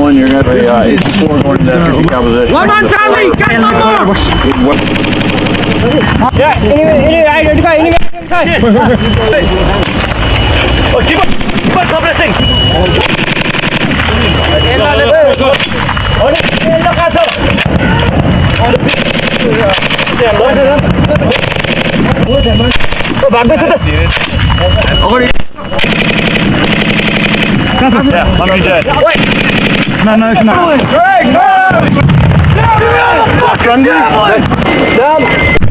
1, you're going to be 84 going into that 50 cal position. One on Charlie! Get one more! Yeah, identify. Oh, keep on compressing. Yeah, I'm dead. No. Down!